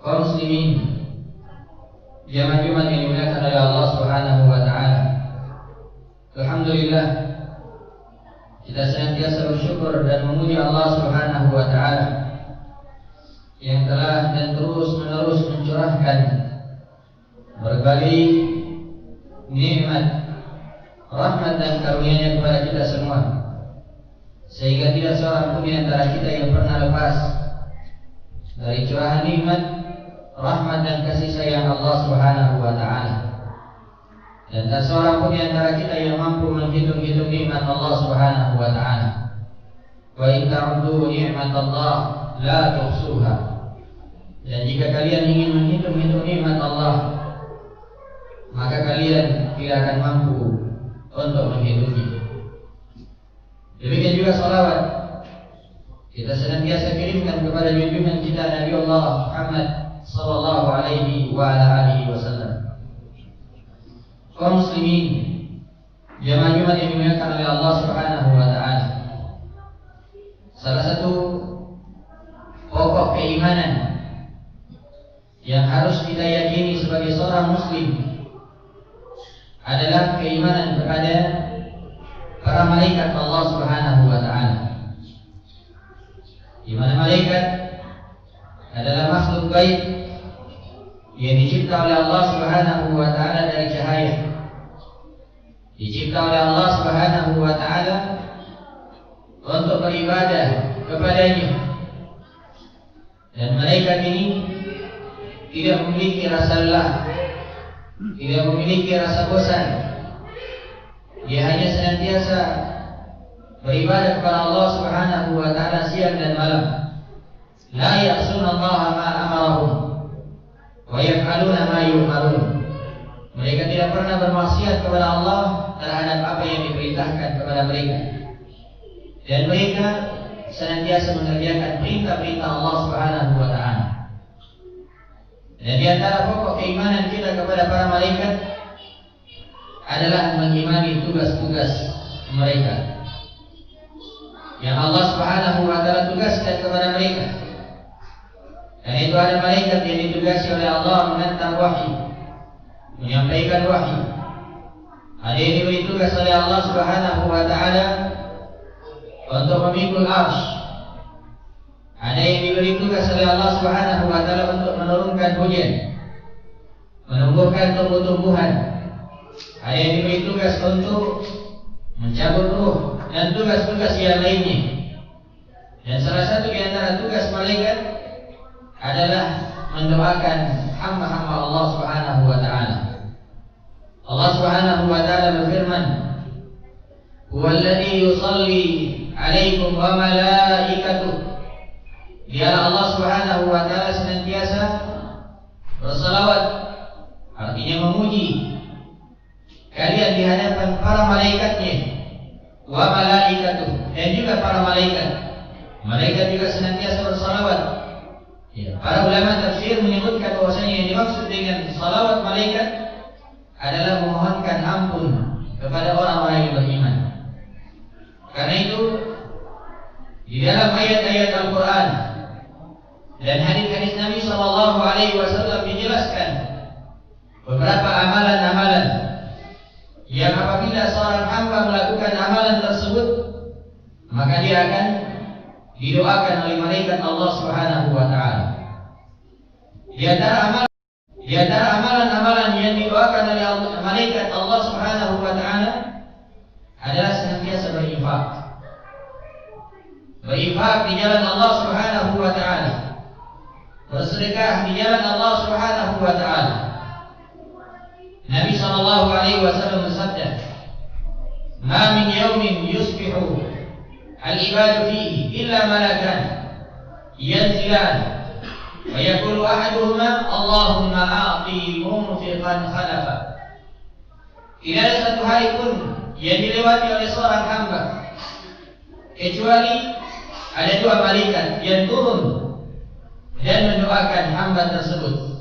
kaum muslimin, jamaah Jumat yang dimuliakan oleh Allah Subhanahu wa taala. Alhamdulillah, kita senantiasa bersyukur dan memuji Allah Subhanahu wa taala yang telah dan terus-menerus mencurahkan berbagai nikmat, rahmat dan karunia-Nya kepada kita semua, sehingga tidak seorang pun di antara kita yang pernah lepas dari curahan nikmat, rahmat dan kasih sayang Allah Subhanahu wa taala. Dan tak seorang pun di antara kita yang mampu menghitung-hitung nikmat Allah Subhanahu wa taala. Wa in ta'uddu ni'matallah la tuhsuha. Dan jika kalian ingin menghitung-hitung nikmat Allah, maka kalian tidak akan mampu untuk menghitungnya. Demikian juga salawat kita senantiasa kirimkan kepada junjungan kita Nabi Allah Muhammad sallallahu alaihi wa ala alihi wasallam. Kaum muslimin, jamaah Jumat yang dimuliakan oleh Allah Subhanahu wa taala. Salah satu pokok keimanan yang harus kita yakini sebagai seorang muslim adalah keimanan kepada para malaikat Allah Subhanahu wa taala. Di mana malaikat adalah makhluk gaib yang dicipta oleh Allah Subhanahu wa taala dari cahaya. Dicipta oleh Allah Subhanahu wa taala untuk beribadah kepadanya. Dan malaikat ini tidak memiliki rasa lelah, tidak memiliki rasa bosan. Dia hanya senantiasa beribadah kepada Allah Subhanahu wa taala siang dan malam. La ya'suna Allah ma amarahum wa yaf'aluna ma yu'marun. Mereka tidak pernah bermaksiat kepada Allah terhadap apa yang diperintahkan kepada mereka. Dan mereka senantiasa mengerjakan perintah-perintah Allah Subhanahu wa taala. Dan di antara pokok keimanan kita kepada para malaikat adalah mengimani tugas-tugas mereka yang Allah Subhanahu wa taala tugaskan kepada mereka. Dan itu ada malaikat yang ditugasi oleh Allah mengantar wahyu, menyampaikan wahyu. Ada yang diberi tugas oleh Allah Subhanahu wa taala untuk memikul arsy. Ada yang diberi tugas oleh Allah Subhanahu wa taala untuk menurunkan hujan, menumbuhkan tumbuh-tumbuhan. Ada yang diberi tugas untuk mencabut ruh dan tugas-tugas yang lainnya. Dan salah satu di antara tugas malaikat adalah mendoakan hamba-hamba Allah Subhanahu wa taala. Allah Subhanahu wa taala berfirman, "Huwallazi yusalli 'alaikum wa malaikatuh." Dia Allah Subhanahu wa taala senantiasa bersalawat, artinya memuji kalian di hadapan para malaikatnya, wa malaikatuh, dan juga para malaikat. Malaikat juga senantiasa bersalawat. Ya, para ulama tafsir menyebutkan bahwasanya yang dimaksud dengan salawat malaikat adalah memohonkan ampun kepada orang-orang yang beriman. Karena itu di dalam ayat-ayat Al-Quran dan hadis-hadis Nabi Sallallahu Alaihi Wasallam dijelaskan beberapa amalan-amalan yang apabila seorang hamba melakukan amalan tersebut, maka dia akan didoakan oleh malaikat Allah Subhanahu wa taala. Di antara amalan-amalan yang didoakan oleh malaikat Allah Subhanahu wa taala adalah senantiasa berinfak. Berinfak di jalan Allah Subhanahu wa taala. Bersedekah di jalan Allah Subhanahu wa taala. Nabi sallallahu alaihi wasallam bersabda, "Ma min yawmin yusbihu al-ibadu fihi illa malakan yanzilan wa yaqulu ahaduhuma Allahumma a'ti munfiqan khalafa." Tidak ada satu hari pun yang dilewati oleh seorang hamba kecuali ada dua malaikat yang turun dan mendoakan hamba tersebut.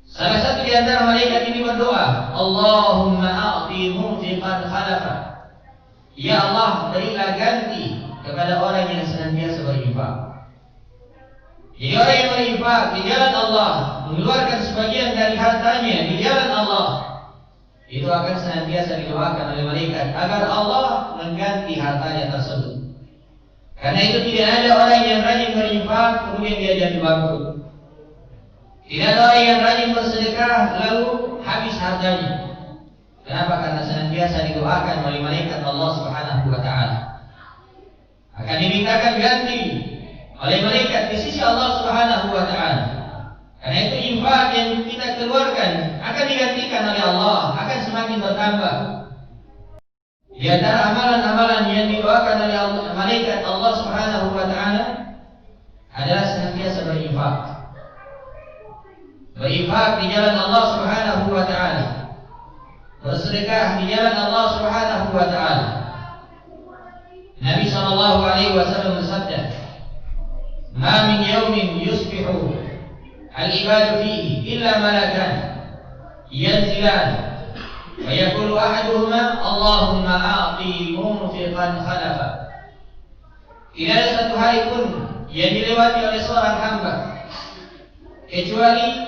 Salah satu di antara malaikat ini berdoa, Allahumma a'ti munfiqan khalafa. Ya Allah, berilah ganti kepada orang yang senantiasa berinfak. Jadi orang yang berinfak di jalan Allah, mengeluarkan sebagian dari hartanya di jalan Allah, itu akan senantiasa didoakan oleh malaikat agar Allah mengganti hartanya tersebut. Karena itu tidak ada orang yang rajin berinfak kemudian dia jadi bangkrut. Tidak ada orang yang rajin bersedekah lalu habis hartanya. Kenapa? Karena senantiasa didoakan oleh malaikat Allah Subhanahu wa taala. Akan dimintakan ganti oleh malaikat di sisi Allah Subhanahu wa taala. Karena itu infak yang kita keluarkan akan digantikan oleh Allah, akan semakin bertambah. Di antara amalan-amalan yang didoakan oleh malaikat Allah Subhanahu wa taala adalah senantiasa berinfak. Berinfak di jalan Allah Subhanahu wa taala. Bersedekah di jalan Allah Subhanahu wa taala. Nabi sallallahu alaihi wasallam bersabda, "Ma min yawmin yusbihu al-ibadu fihi illa malakan yanzilan wa yaqulu ahaduhuma Allahumma a'ti munfiqan khalafa." Tidak ada satu hari pun yang dilewati oleh seorang hamba kecuali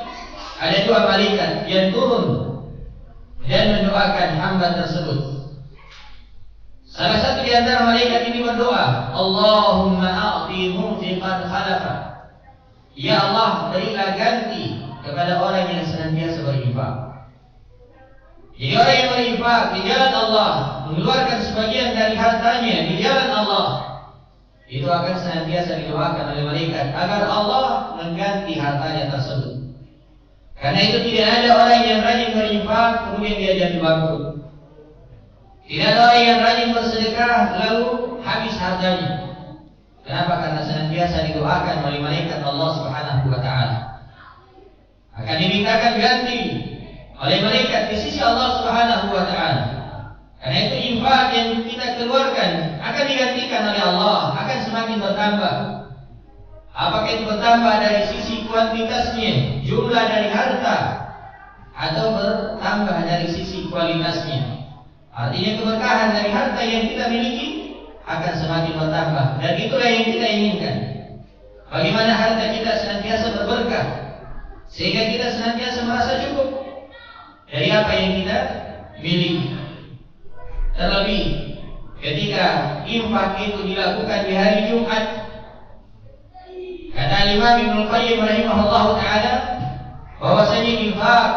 ada dua malaikat yang turun dan mendoakan hamba tersebut. Salah satu di antara malaikat ini berdoa, Allahumma a'ti munfiqan khalafa. Ya Allah, berilah ganti kepada orang yang senantiasa berinfak. Jadi orang yang berinfak di jalan Allah, mengeluarkan sebagian dari hartanya di jalan Allah, itu akan senantiasa didoakan oleh malaikat agar Allah mengganti hartanya tersebut. Karena itu tidak ada orang yang rajin berinfak kemudian dia jadi bangkrut. Tidak ada orang yang rajin bersedekah lalu habis hartanya. Kenapa? Karena senantiasa didoakan oleh malaikat Allah Subhanahu wa taala. Akan dimintakan ganti oleh malaikat di sisi Allah Subhanahu wa taala. Karena itu infak yang kita keluarkan akan digantikan oleh Allah, akan semakin bertambah. Apakah itu bertambah dari sisi kuantitasnya, jumlah dari harta, atau bertambah dari sisi kualitasnya. Artinya keberkahan dari harta yang kita miliki akan semakin bertambah. Dan itulah yang kita inginkan. Bagaimana harta kita senantiasa berberkah, sehingga kita senantiasa merasa cukup dari apa yang kita miliki. Terlebih ketika infak itu dilakukan di hari Jumat. Kata Imam Ibnu Qayyim rahimahullah taala bahwasanya infak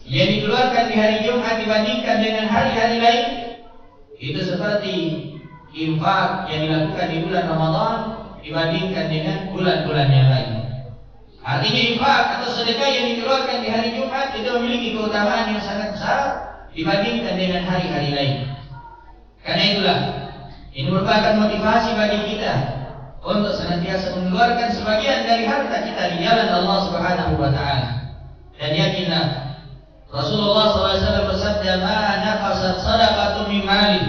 yang dikeluarkan di hari Jumat dibandingkan dengan hari-hari lain itu seperti infak yang dilakukan di bulan Ramadan dibandingkan dengan bulan-bulan yang lain. Artinya infak atau sedekah yang dikeluarkan di hari Jumat itu memiliki keutamaan yang sangat besar dibandingkan dengan hari-hari lain. Karena itulah ini merupakan motivasi bagi kita untuk senantiasa mengeluarkan sebagian dari harta kita di jalan Allah Subhanahu wa taala. Dan yakinlah Rasulullah SAW bersabda, "Ma naqasat shadaqatun min mali."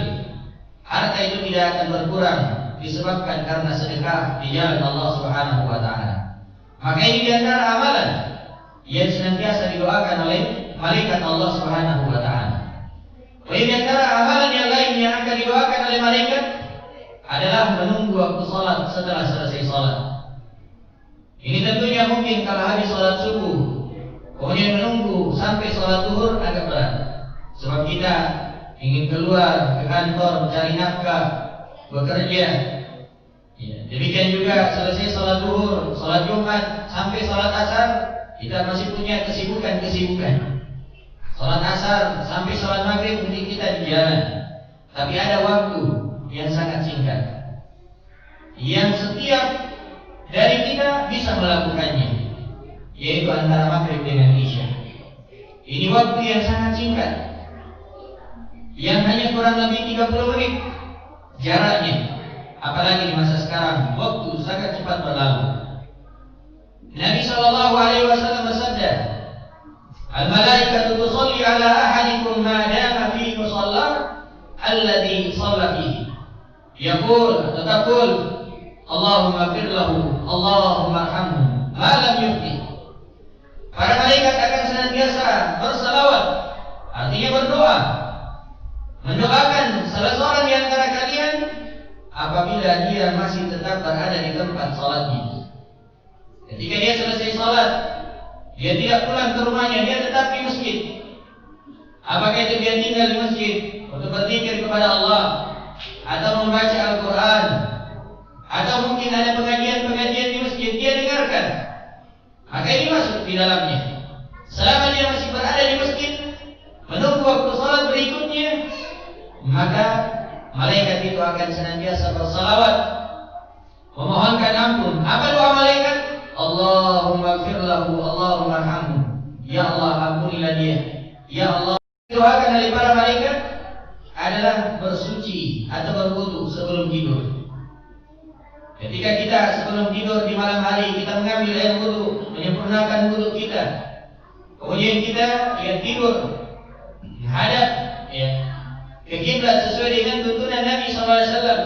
Harta itu tidak akan berkurang disebabkan karena sedekah di jalan Allah Subhanahu wa taala. Maka ini di antara amalan yang senantiasa didoakan oleh malaikat Allah Subhanahu wa taala. Di antara amalan yang lain yang akan didoakan oleh malaikat adalah menunggu waktu salat setelah selesai salat. Ini tentunya mungkin kalau habis salat subuh, kemudian menunggu sampai salat zuhur agak berat. Sebab kita ingin keluar ke kantor mencari nafkah, bekerja. Ya, demikian juga selesai salat zuhur, salat Jumat sampai salat asar, kita masih punya kesibukan-kesibukan. Salat asar sampai salat maghrib mungkin kita di jalan. Tapi ada waktu yang sangat singkat yang setiap dari kita bisa melakukannya, yaitu antara maghrib dengan isya. Ini waktu yang sangat singkat, yang hanya kurang lebih 30 menit jaraknya. Apalagi di masa sekarang, waktu sangat cepat berlalu. Nabi SAW bersabda, "Al-malaikatu tusalli ala ahadikum ma dama fi musalla alladhi shalla fihi." Yaqul, taqul, Allahumma fir lahu, Allahumma arhamhu, ma lam yuhdi. Para malaikat akan senantiasa bersalawat, artinya berdoa, mendoakan salah seorang di antara kalian apabila dia masih tetap berada di tempat salatnya. Ketika dia selesai salat, dia tidak pulang ke rumahnya, dia tetap di masjid. Apakah itu dia tinggal di masjid untuk berzikir kepada Allah, atau membaca Al-Quran, atau mungkin ada pengajian-pengajian di masjid dia dengarkan, maka ini masuk di dalamnya. Selama dia masih berada di masjid menunggu waktu salat berikutnya, maka malaikat itu akan senantiasa bersalawat, memohonkan ampun. Apa doa malaikat? Allahumma gfir lahu, Allahumma arhamhu. Ya Allah, ampunilah dia. Ya Allah. Doakan oleh para malaikat adalah bersuci atau berwudu sebelum tidur. Ketika kita sebelum tidur di malam hari, kita mengambil air wudu, menyempurnakan wudu kita. Kemudian kita tidur menghadap ke kiblat sesuai dengan tuntunan Nabi SAW.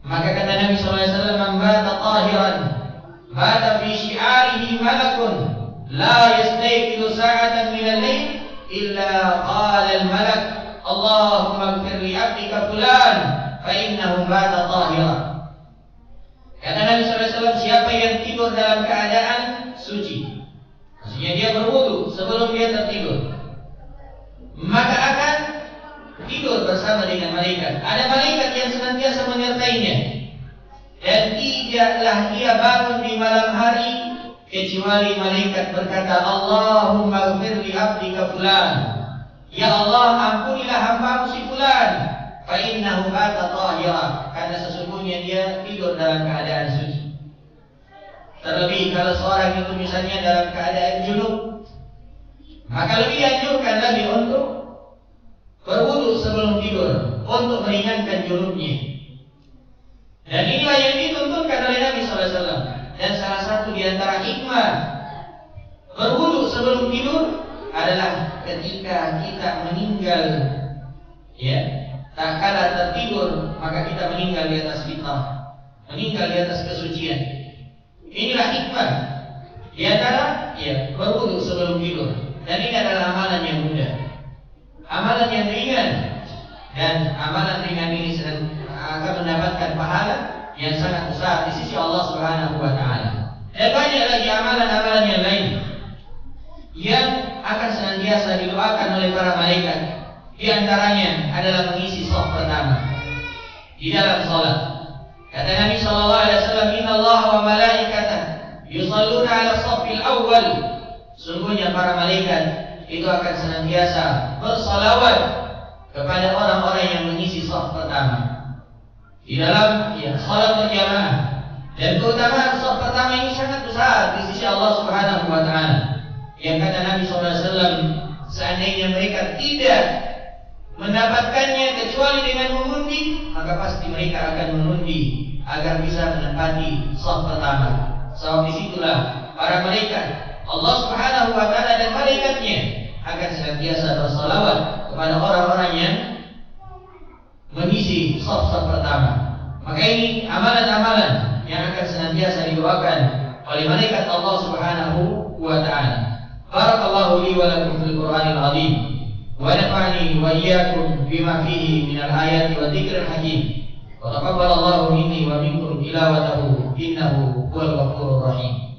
Maka kata Nabi SAW, "Man bata tahiran, bata fi syi'arihi malakun, la yastayqidu sa'atan min al-lail illa qala al-malak, Allahumma ighfir li 'abdika fulan, fa innahu bata tahiran." Kata Nabi SAW, siapa yang tidur dalam keadaan suci, maksudnya dia berwudu sebelum dia tertidur, maka akan tidur bersama dengan malaikat. Ada malaikat yang senantiasa menyertainya, dan tidaklah dia bangun di malam hari kecuali malaikat berkata, Allahumma ighfir li 'abdika fulan, ya Allah, ampunilah hambamu si fulan, fa innahu bata tahira, karena sesungguhnya dia tidur dalam keadaan suci. Terlebih kalau seorang itu misalnya dalam keadaan junub, maka lebih dianjurkan lagi untuk berwudu sebelum tidur untuk meringankan junubnya. Dan inilah yang dituntunkan oleh Nabi SAW. Dan salah satu di antara hikmah berwudu sebelum tidur adalah ketika kita meninggal, tak kala tertidur, maka kita meninggal di atas fitrah, meninggal di atas kesucian. Inilah hikmah di antara berwudu sebelum tidur. Dan ini adalah amalan yang mudah, amalan yang ringan, dan amalan ringan ini akan mendapatkan pahala yang sangat besar di sisi Allah Subhanahu wa Ta'ala. Dan banyak lagi amalan-amalan yang lain yang akan senantiasa didoakan oleh para malaikat. Di antaranya adalah mengisi shaf pertama di dalam salat. Kata Nabi sallallahu alaihi wasallam, "Inna Allah wa malaikatahu yusalluna 'ala shafil awwal." Sungguhnya para malaikat itu akan senantiasa bersalawat kepada orang-orang yang mengisi shaf pertama di dalam salat berjamaah. Dan keutamaan shaf pertama ini sangat besar di sisi Allah Subhanahu wa Ta'ala. Yang kata Nabi SAW, seandainya mereka tidak mendapatkannya kecuali dengan mengundi, maka pasti mereka akan mengundi agar bisa menempati shaf pertama. Sebab disitulah para malaikat Allah Subhanahu wa Ta'ala dan malaikatnya akan senantiasa bersalawat kepada orang-orang yang mengisi shaf pertama. Maka ini amalan-amalan yang akan senantiasa didoakan oleh malaikat Allah Subhanahu wa Ta'ala. Barakallahu li wa lakum fil Qur'anil azim, wa nafa'ani wa iyyakum bima fihi minal ayati wa dzikril hakim. Wa taqabbalallahu minni wa minkum tilawatahu innahu huwal ghafurur rahim.